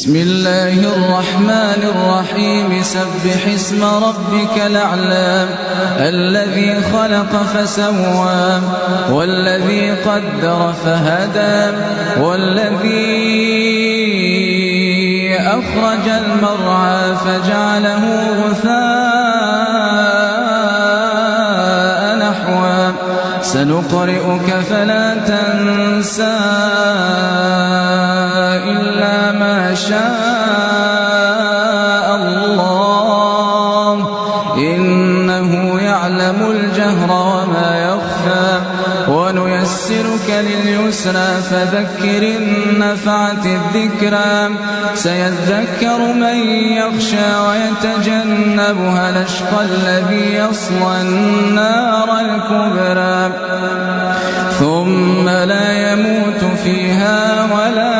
بسم الله الرحمن الرحيم سبح اسم ربك الأعلى الذي خلق فسوى والذي قدر فهدى والذي أخرج المرعى فجعله غثاء نحوا سنقرئك فلا تنسى إلا ما شاء الله إنه يعلم الجهر وما يخفى ونيسرك لليسرى فذكر إن نفعت الذكرى سيذكر من يخشى ويتجنبها الأشقى الذي يصلى النار الكبرى ثم لا يموت فيها ولا